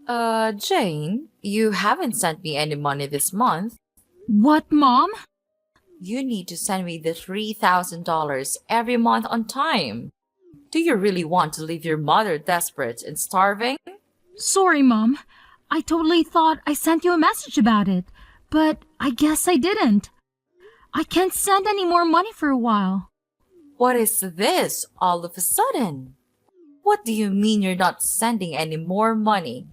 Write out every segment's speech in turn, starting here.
Jane, you haven't sent me any money this month. What, Mom? You need to send me the $3,000 every month on time. Do you really want to leave your mother desperate and starving? Sorry, Mom. I totally thought I sent you a message about it, but I guess I didn't. I can't send any more money for a while. What is this all of a sudden? What do you mean you're not sending any more money?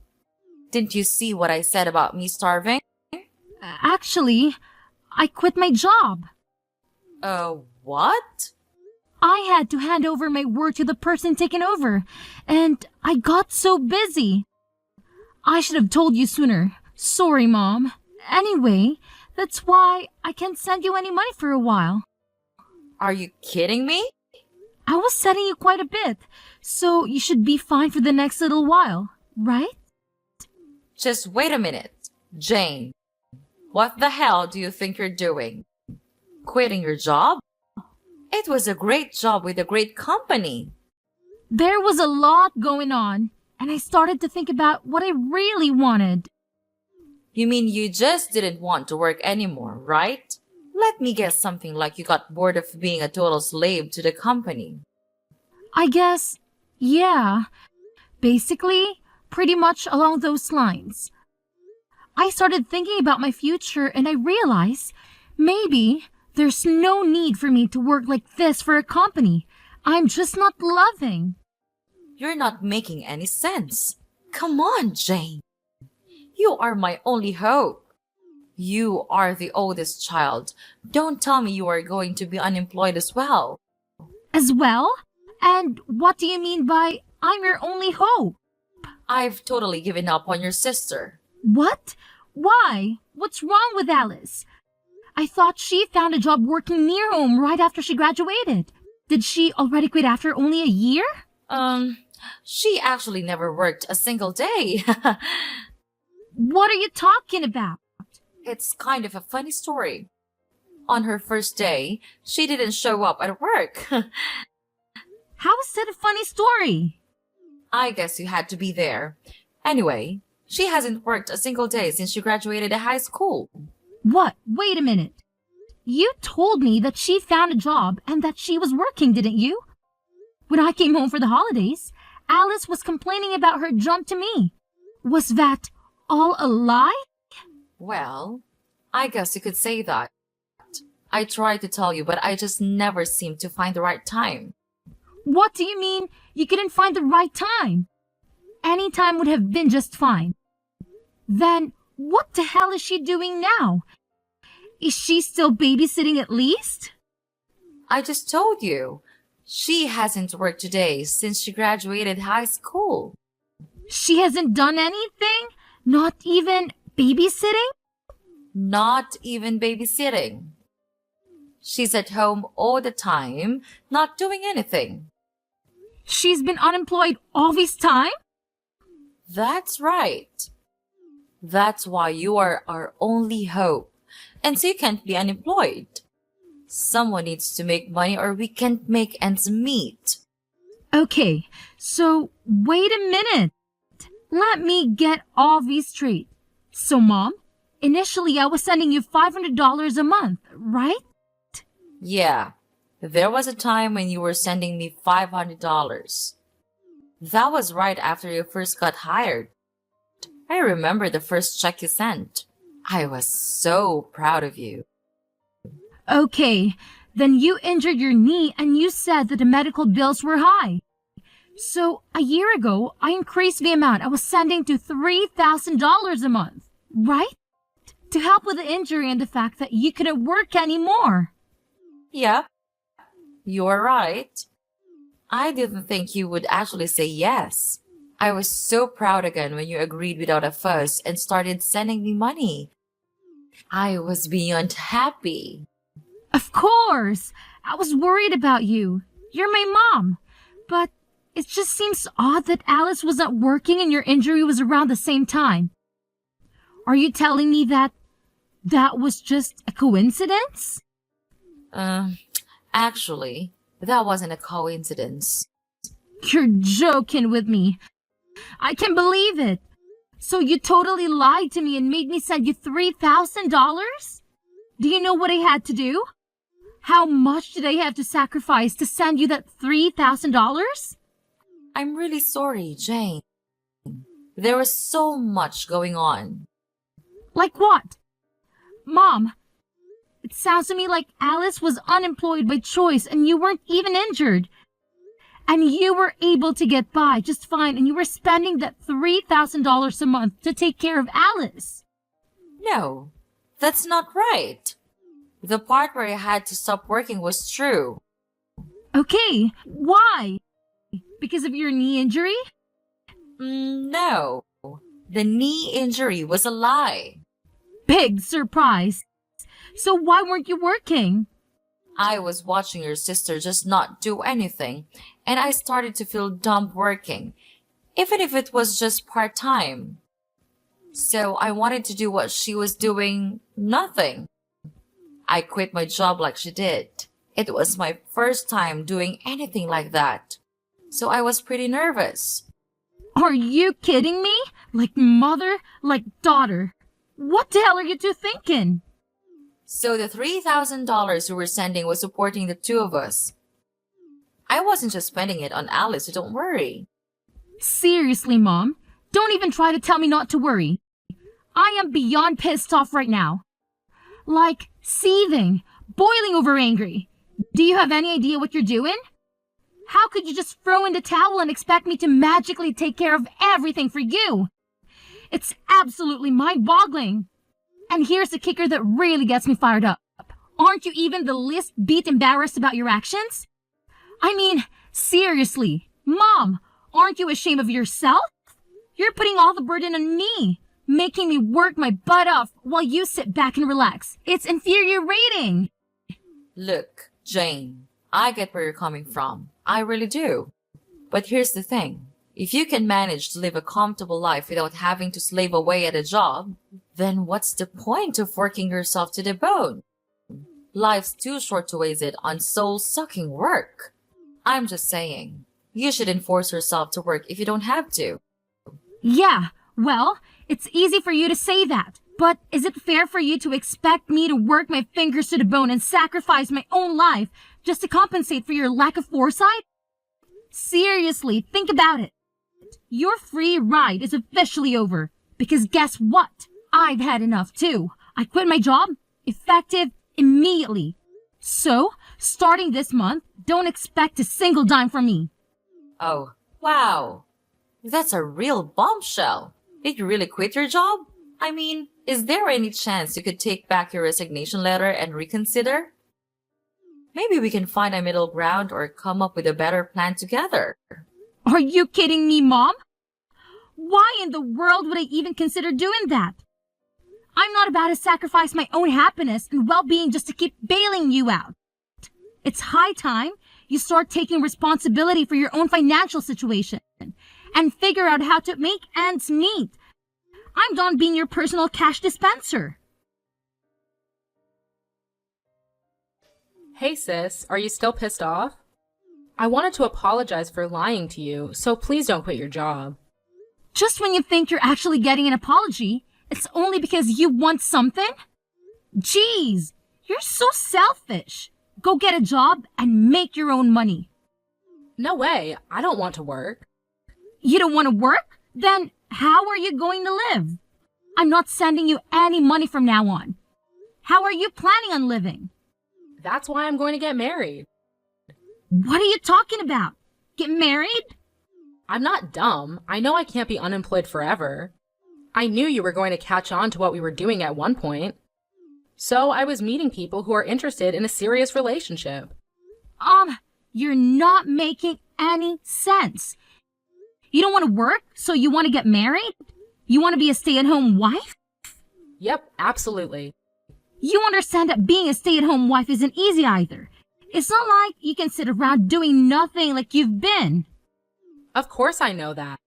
Didn't you see what I said about me starving? Actually, I quit my job. What? I had to hand over my work to the person taking over, and I got so busy. I should have told you sooner. Sorry, Mom. Anyway, that's why I can't send you any money for a while. Are you kidding me? I was sending you quite a bit, so you should be fine for the next little while, right? Just wait a minute. Jane, what the hell do you think you're doing? Quitting your job? It was a great job with a great company. There was a lot going on, and I started to think about what I really wanted. You mean you just didn't want to work anymore, right? Let me guess something like you got bored of being a total slave to the company. I guess, yeah. Basically, pretty much along those lines. I started thinking about my future and I realized maybe there's no need for me to work like this for a company. I'm just not loving. You're not making any sense. Come on, Jane. You are my only hope. You are the oldest child. Don't tell me you are going to be unemployed as well. As well? And what do you mean by I'm your only hope? I've totally given up on your sister. What? Why? What's wrong with Alice? I thought she found a job working near home right after she graduated. Did she already quit after only a year? She actually never worked a single day. What are you talking about? It's kind of a funny story. On her first day, she didn't show up at work. How is that a funny story? I guess you had to be there. Anyway, she hasn't worked a single day since she graduated high school. What? Wait a minute. You told me that she found a job and that she was working, didn't you? When I came home for the holidays, Alice was complaining about her jump to me. Was that all a lie? Well, I guess you could say that. I tried to tell you, but I just never seemed to find the right time. What do you mean you couldn't find the right time? Any time would have been just fine. Then what the hell is she doing now? Is she still babysitting at least? I just told you. She hasn't worked today since she graduated high school. She hasn't done anything? Not even babysitting? Not even babysitting. She's at home all the time, not doing anything. She's been unemployed all this time? That's right. That's why you are our only hope. And so you can't be unemployed. Someone needs to make money or we can't make ends meet. Okay, so wait a minute. Let me get all these straight. So, Mom, initially I was sending you $500 a month, right? Yeah, there was a time when you were sending me $500. That was right after you first got hired. I remember the first check you sent. I was so proud of you. Okay, then you injured your knee and you said that the medical bills were high. So, a year ago, I increased the amount I was sending to $3,000 a month, right? To help with the injury and the fact that you couldn't work anymore. Yep, you're right. I didn't think you would actually say yes. I was so proud again when you agreed without a fuss and started sending me money. I was beyond happy. Of course! I was worried about you. You're my mom. But it just seems odd that Alice was not working and your injury was around the same time. Are you telling me that was just a coincidence? Actually, that wasn't a coincidence. You're joking with me. I can't believe it. So you totally lied to me and made me send you $3,000? Do you know what I had to do? How much did I have to sacrifice to send you that $3,000? I'm really sorry, Jane. There was so much going on. Like what? Mom, it sounds to me like Alice was unemployed by choice and you weren't even injured. And you were able to get by just fine and you were spending that $3,000 a month to take care of Alice. No, that's not right. The part where I had to stop working was true. Okay, why? Because of your knee injury? No, the knee injury was a lie. Big surprise. So why weren't you working? I was watching your sister just not do anything, and I started to feel dumb working, even if it was just part-time. So I wanted to do what she was doing, nothing. I quit my job like she did. It was my first time doing anything like that. So I was pretty nervous. Are you kidding me? Like mother, like daughter. What the hell are you two thinking? So the $3,000 we were sending was supporting the two of us. I wasn't just spending it on Alice, so don't worry. Seriously, Mom, don't even try to tell me not to worry. I am beyond pissed off right now. Like, seething, boiling over angry. Do you have any idea what you're doing? How could you just throw in the towel and expect me to magically take care of everything for you? It's absolutely mind-boggling. And here's the kicker that really gets me fired up. Aren't you even the least bit embarrassed about your actions? I mean, seriously, Mom, aren't you ashamed of yourself? You're putting all the burden on me, making me work my butt off while you sit back and relax. It's infuriating. Look, Jane, I get where you're coming from. I really do. But here's the thing. If you can manage to live a comfortable life without having to slave away at a job, then what's the point of working yourself to the bone? Life's too short to waste it on soul-sucking work. I'm just saying, you shouldn't force yourself to work if you don't have to. Yeah, well, it's easy for you to say that. But is it fair for you to expect me to work my fingers to the bone and sacrifice my own life just to compensate for your lack of foresight? Seriously, think about it. Your free ride is officially over. Because guess what? I've had enough too. I quit my job, effective immediately. So, starting this month, don't expect a single dime from me. Oh, wow. That's a real bombshell. Did you really quit your job? I mean, is there any chance you could take back your resignation letter and reconsider? Maybe we can find a middle ground or come up with a better plan together. Are you kidding me, Mom? Why in the world would I even consider doing that? I'm not about to sacrifice my own happiness and well-being just to keep bailing you out. It's high time you start taking responsibility for your own financial situation and figure out how to make ends meet. I'm done being your personal cash dispenser. Hey sis, are you still pissed off? I wanted to apologize for lying to you, so please don't quit your job. Just when you think you're actually getting an apology, it's only because you want something? Jeez, you're so selfish. Go get a job and make your own money. No way, I don't want to work. You don't want to work? Then how are you going to live? I'm not sending you any money from now on. How are you planning on living? That's why I'm going to get married. What are you talking about? Get married? I'm not dumb. I know I can't be unemployed forever. I knew you were going to catch on to what we were doing at one point. So I was meeting people who are interested in a serious relationship. You're not making any sense. You don't want to work, so you want to get married? You want to be a stay-at-home wife? Yep, absolutely. You understand that being a stay-at-home wife isn't easy either. It's not like you can sit around doing nothing like you've been. Of course I know that.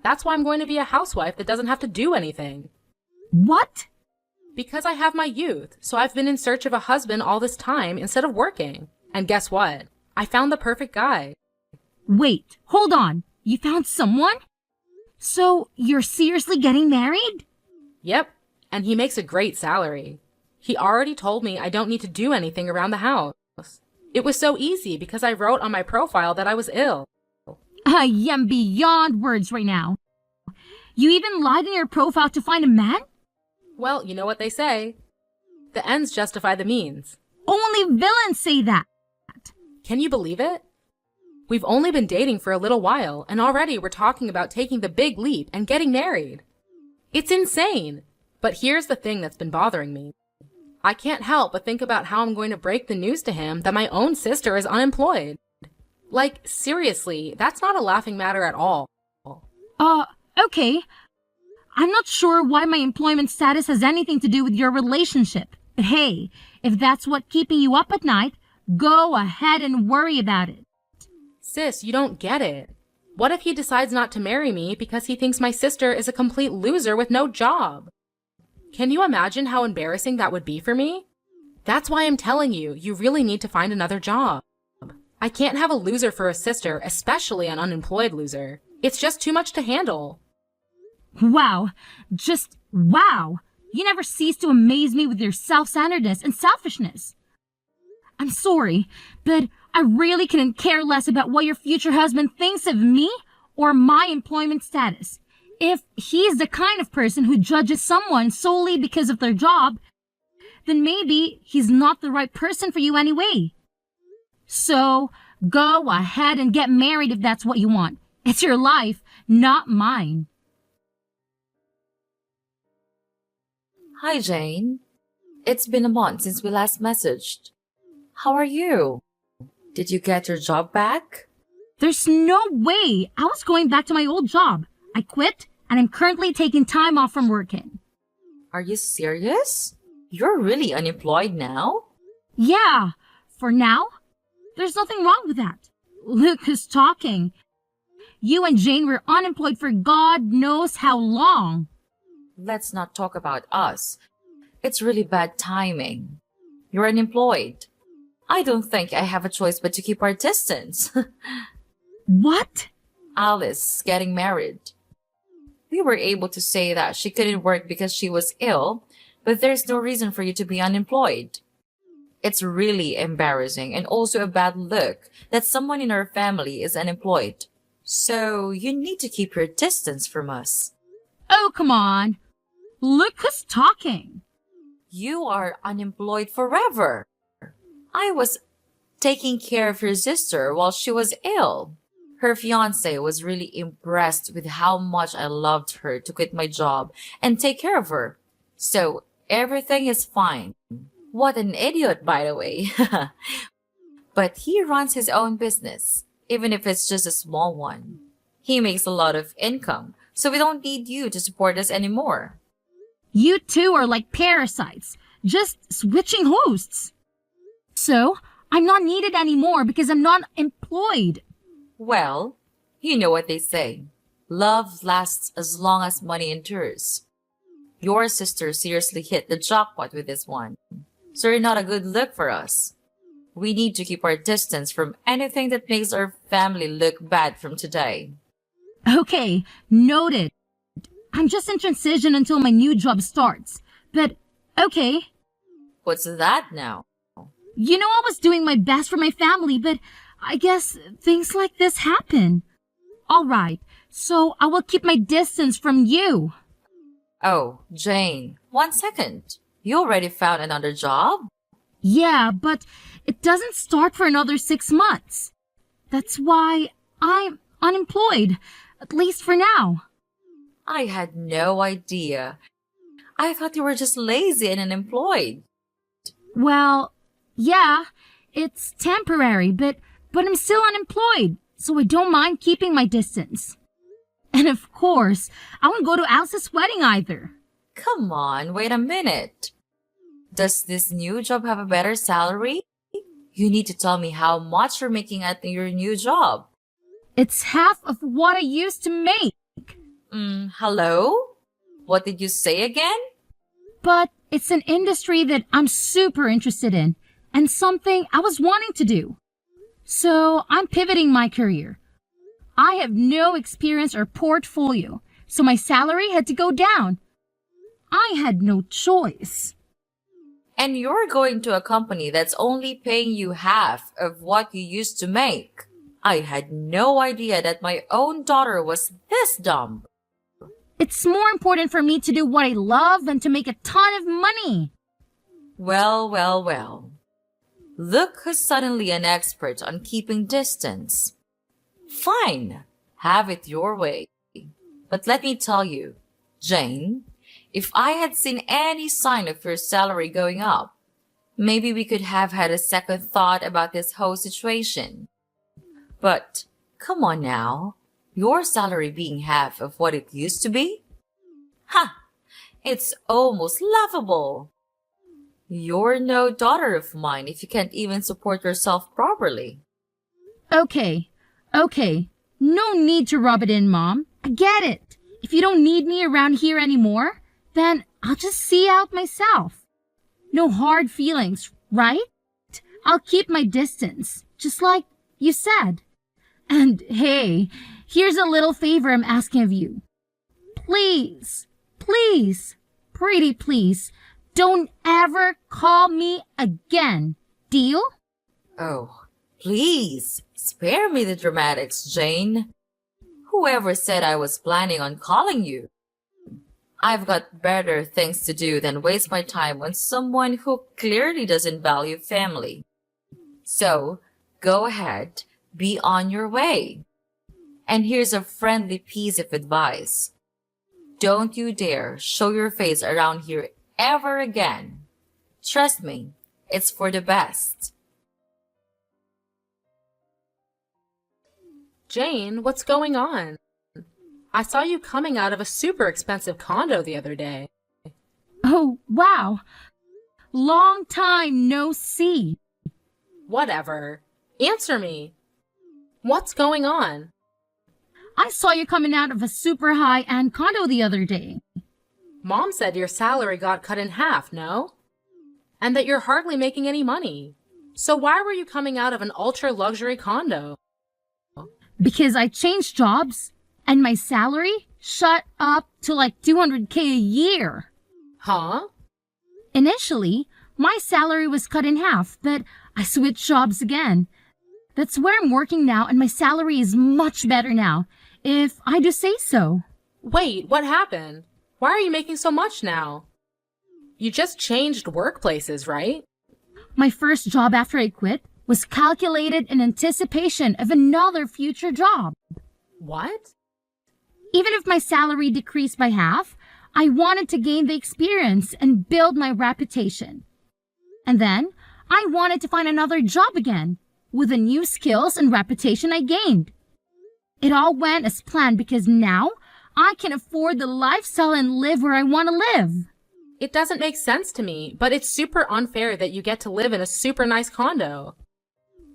That's why I'm going to be a housewife that doesn't have to do anything. What? Because I have my youth, so I've been in search of a husband all this time instead of working. And guess what? I found the perfect guy. Wait, hold on. You found someone? So you're seriously getting married? Yep, and he makes a great salary. He already told me I don't need to do anything around the house. It was so easy because I wrote on my profile that I was ill. I am beyond words right now. You even lied in your profile to find a man? Well, you know what they say. The ends justify the means. Only villains say that. Can you believe it? We've only been dating for a little while, and already we're talking about taking the big leap and getting married. It's insane. But here's the thing that's been bothering me. I can't help but think about how I'm going to break the news to him that my own sister is unemployed. Like, seriously, that's not a laughing matter at all. Okay. I'm not sure why my employment status has anything to do with your relationship. But hey, if that's what keeping you up at night, go ahead and worry about it. Sis, you don't get it. What if he decides not to marry me because he thinks my sister is a complete loser with no job? Can you imagine how embarrassing that would be for me? That's why I'm telling you, you really need to find another job. I can't have a loser for a sister, especially an unemployed loser. It's just too much to handle. Wow. Just wow. You never cease to amaze me with your self-centeredness and selfishness. I'm sorry, but I really couldn't care less about what your future husband thinks of me or my employment status. If he's the kind of person who judges someone solely because of their job, then maybe he's not the right person for you anyway. So, go ahead and get married if that's what you want. It's your life, not mine. Hi, Jane. It's been a month since we last messaged. How are you? Did you get your job back? There's no way I was going back to my old job. I quit, and I'm currently taking time off from working. Are you serious? You're really unemployed now? Yeah, for now. There's nothing wrong with that. Look who's talking. You and Jane were unemployed for God knows how long. Let's not talk about us. It's really bad timing. You're unemployed. I don't think I have a choice but to keep our distance. What? Alice getting married. We were able to say that she couldn't work because she was ill, but there's no reason for you to be unemployed. It's really embarrassing and also a bad look that someone in our family is unemployed. So you need to keep your distance from us. Oh, come on. Look who's talking. You are unemployed forever. I was taking care of your sister while she was ill. Her fiance was really impressed with how much I loved her to quit my job and take care of her. So everything is fine. What an idiot, by the way. But he runs his own business, even if it's just a small one. He makes a lot of income, so we don't need you to support us anymore. You two are like parasites, just switching hosts. So, I'm not needed anymore because I'm not employed. Well, you know what they say. Love lasts as long as money endures. Your sister seriously hit the jackpot with this one. So you're not a good look for us. We need to keep our distance from anything that makes our family look bad from today. Okay, noted. I'm just in transition until my new job starts. But, okay. What's that now? You know I was doing my best for my family, but I guess things like this happen. Alright, so I will keep my distance from you. Oh, Jane, 1 second. You already found another job? Yeah, but it doesn't start for another 6 months. That's why I'm unemployed, at least for now. I had no idea. I thought you were just lazy and unemployed. Well, yeah, it's temporary, but I'm still unemployed, so I don't mind keeping my distance. And of course, I won't go to Alice's wedding either. Come on, wait a minute. Does this new job have a better salary? You need to tell me how much you're making at your new job. It's half of what I used to make. Hello? What did you say again? But it's an industry that I'm super interested in and something I was wanting to do. So I'm pivoting my career. I have no experience or portfolio, so my salary had to go down. I had no choice. And you're going to a company that's only paying you half of what you used to make. I had no idea that my own daughter was this dumb. It's more important for me to do what I love than to make a ton of money. Well, well, well. Look who's suddenly an expert on keeping distance. Fine, have it your way. But let me tell you, Jane, if I had seen any sign of your salary going up, maybe we could have had a second thought about this whole situation. But come on now, your salary being half of what it used to be? Ha! It's almost laughable. You're no daughter of mine if you can't even support yourself properly. Okay. No need to rub it in, Mom. I get it. If you don't need me around here anymore, then I'll just see out myself. No hard feelings, right? I'll keep my distance, just like you said. And hey, here's a little favor I'm asking of you. Please, pretty please, don't ever call me again. Deal? Oh, please, spare me the dramatics, Jane. Whoever said I was planning on calling you? I've got better things to do than waste my time on someone who clearly doesn't value family. So, go ahead, be on your way. And here's a friendly piece of advice. Don't you dare show your face around here ever again. Trust me, it's for the best. Jane, what's going on? I saw you coming out of a super expensive condo the other day. Oh, wow. Long time no see. Whatever. Answer me. What's going on? I saw you coming out of a super high-end condo the other day. Mom said your salary got cut in half, no? And that you're hardly making any money. So why were you coming out of an ultra-luxury condo? Because I changed jobs and my salary shot up to like $200K a year. Huh? Initially, my salary was cut in half, but I switched jobs again. That's where I'm working now, and my salary is much better now, if I do say so. Wait, what happened? Why are you making so much now? You just changed workplaces, right? My first job after I quit was calculated in anticipation of another future job. What? Even if my salary decreased by half, I wanted to gain the experience and build my reputation. And then, I wanted to find another job again, with the new skills and reputation I gained. It all went as planned because now I can afford the lifestyle and live where I want to live. It doesn't make sense to me, but it's super unfair that you get to live in a super nice condo.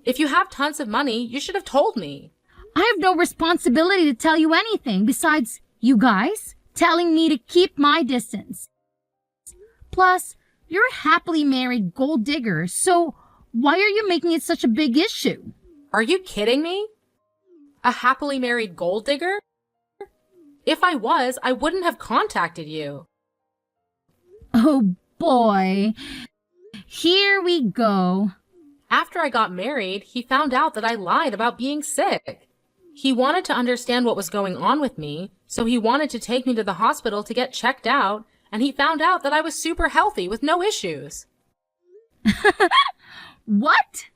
If you have tons of money, you should have told me. I have no responsibility to tell you anything besides you guys telling me to keep my distance. Plus, you're a happily married gold digger, so why are you making it such a big issue? Are you kidding me? A happily married gold digger? If I was, I wouldn't have contacted you. Oh boy. Here we go. After I got married, he found out that I lied about being sick. He wanted to understand what was going on with me, so he wanted to take me to the hospital to get checked out, and he found out that I was super healthy with no issues. What?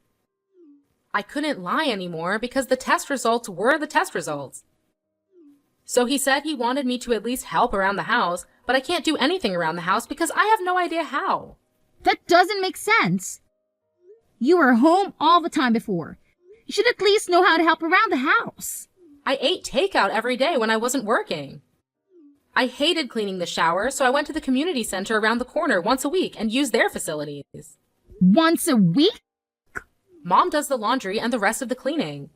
I couldn't lie anymore because the test results were the test results. So he said he wanted me to at least help around the house, but I can't do anything around the house because I have no idea how. That doesn't make sense. You were home all the time before. You should at least know how to help around the house. I ate takeout every day when I wasn't working. I hated cleaning the shower, so I went to the community center around the corner once a week and used their facilities. Once a week? Mom does the laundry and the rest of the cleaning.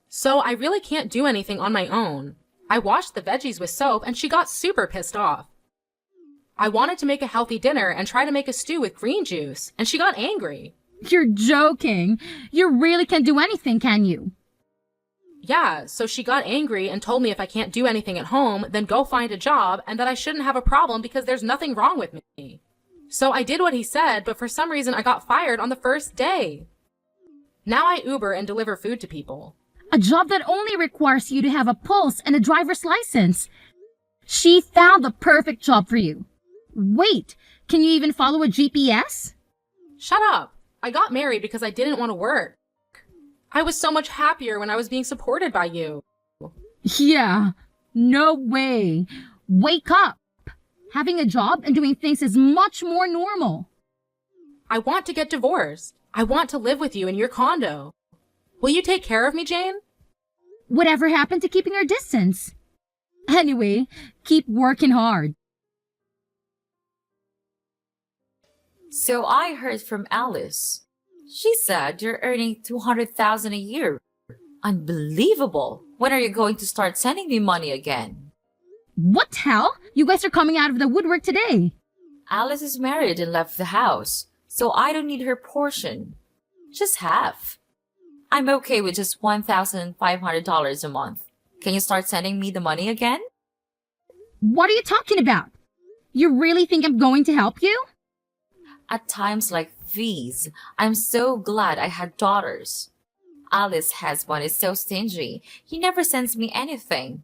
So I really can't do anything on my own. I washed the veggies with soap and she got super pissed off. I wanted to make a healthy dinner and try to make a stew with green juice, and she got angry. You're joking. You really can't do anything, can you? Yeah, so she got angry and told me if I can't do anything at home, then go find a job and that I shouldn't have a problem because there's nothing wrong with me. So I did what he said, but for some reason I got fired on the first day. Now I Uber and deliver food to people. A job that only requires you to have a pulse and a driver's license. She found the perfect job for you. Wait, can you even follow a GPS? Shut up. I got married because I didn't want to work. I was so much happier when I was being supported by you. Yeah, no way. Wake up. Having a job and doing things is much more normal. I want to get divorced. I want to live with you in your condo. Will you take care of me, Jane? Whatever happened to keeping our distance? Anyway, keep working hard. So I heard from Alice. She said you're earning 200,000 a year. Unbelievable. When are you going to start sending me money again? What hell? You guys are coming out of the woodwork today. Alice is married and left the house, so I don't need her portion. Just half. I'm okay with just $1,500 a month. Can you start sending me the money again? What are you talking about? You really think I'm going to help you? At times like these, I'm so glad I had daughters. Alice's husband is so stingy. He never sends me anything.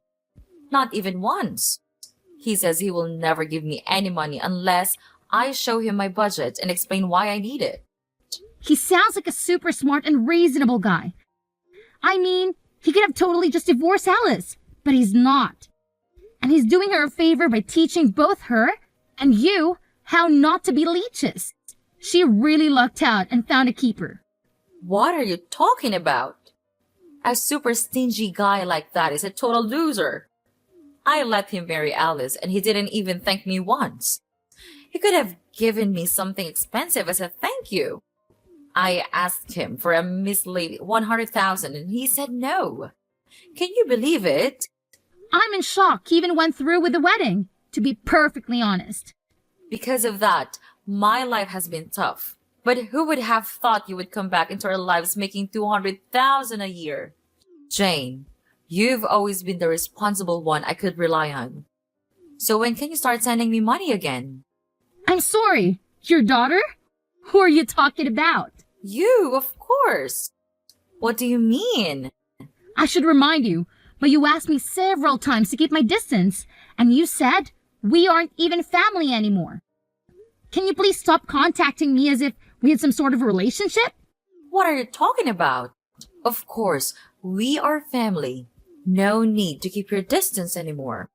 Not even once. He says he will never give me any money unless I show him my budget and explain why I need it. He sounds like a super smart and reasonable guy. I mean, he could have totally just divorced Alice, but he's not. And he's doing her a favor by teaching both her and you how not to be leeches. She really lucked out and found a keeper. What are you talking about? A super stingy guy like that is a total loser. I let him marry Alice and he didn't even thank me once. He could have given me something expensive as a thank you. I asked him for a measly 100,000 and he said no. Can you believe it? I'm in shock he even went through with the wedding, to be perfectly honest. Because of that, my life has been tough. But who would have thought you would come back into our lives making 200,000 a year? Jane, you've always been the responsible one I could rely on. So when can you start sending me money again? I'm sorry, your daughter? Who are you talking about? You, of course. What do you mean? I should remind you, but you asked me several times to keep my distance, and you said we aren't even family anymore. Can you please stop contacting me as if we had some sort of relationship? What are you talking about? Of course, we are family. No need to keep your distance anymore.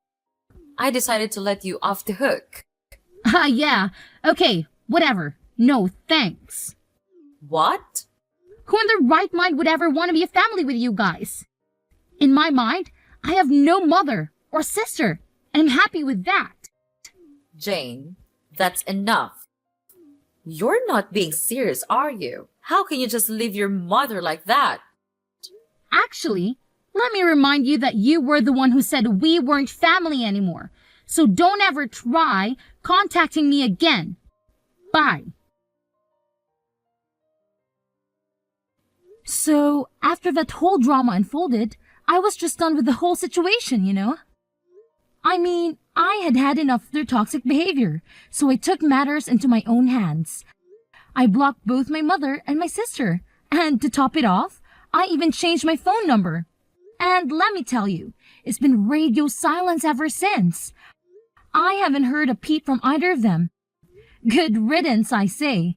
I decided to let you off the hook. Yeah. Okay, whatever. No, thanks. What? Who in their right mind would ever want to be a family with you guys? In my mind, I have no mother or sister, and I'm happy with that. Jane, that's enough. You're not being serious, are you? How can you just leave your mother like that? Actually, let me remind you that you were the one who said we weren't family anymore. So don't ever try contacting me again. Bye. So, after that whole drama unfolded, I was just done with the whole situation, you know? I mean, I had had enough of their toxic behavior, so I took matters into my own hands. I blocked both my mother and my sister, and to top it off, I even changed my phone number. And let me tell you, it's been radio silence ever since. I haven't heard a peep from either of them. Good riddance, I say.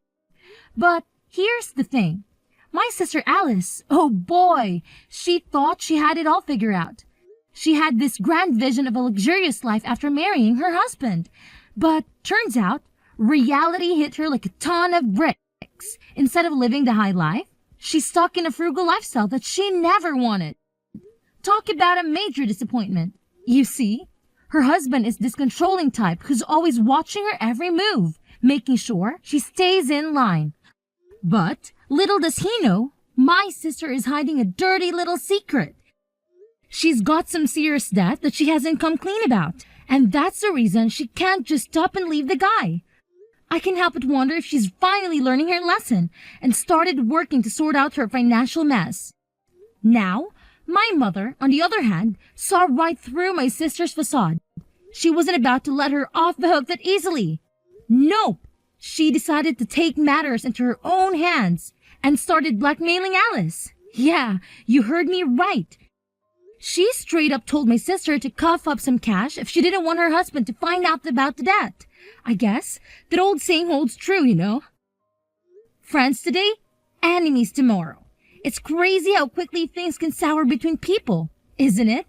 But here's the thing. My sister Alice, oh boy, she thought she had it all figured out. She had this grand vision of a luxurious life after marrying her husband. But turns out, reality hit her like a ton of bricks. Instead of living the high life, she's stuck in a frugal lifestyle that she never wanted. Talk about a major disappointment. You see, her husband is this controlling type who's always watching her every move, making sure she stays in line. But little does he know, my sister is hiding a dirty little secret. She's got some serious debt that she hasn't come clean about, and that's the reason she can't just up and leave the guy. I can help but wonder if she's finally learning her lesson and started working to sort out her financial mess. Now, My mother, on the other hand, saw right through my sister's facade. She wasn't about to let her off the hook that easily. Nope. She decided to take matters into her own hands and started blackmailing Alice. Yeah, you heard me right. She straight up told my sister to cough up some cash if she didn't want her husband to find out about the debt. I guess that old saying holds true, you know. Friends today, enemies tomorrow. It's crazy how quickly things can sour between people, isn't it?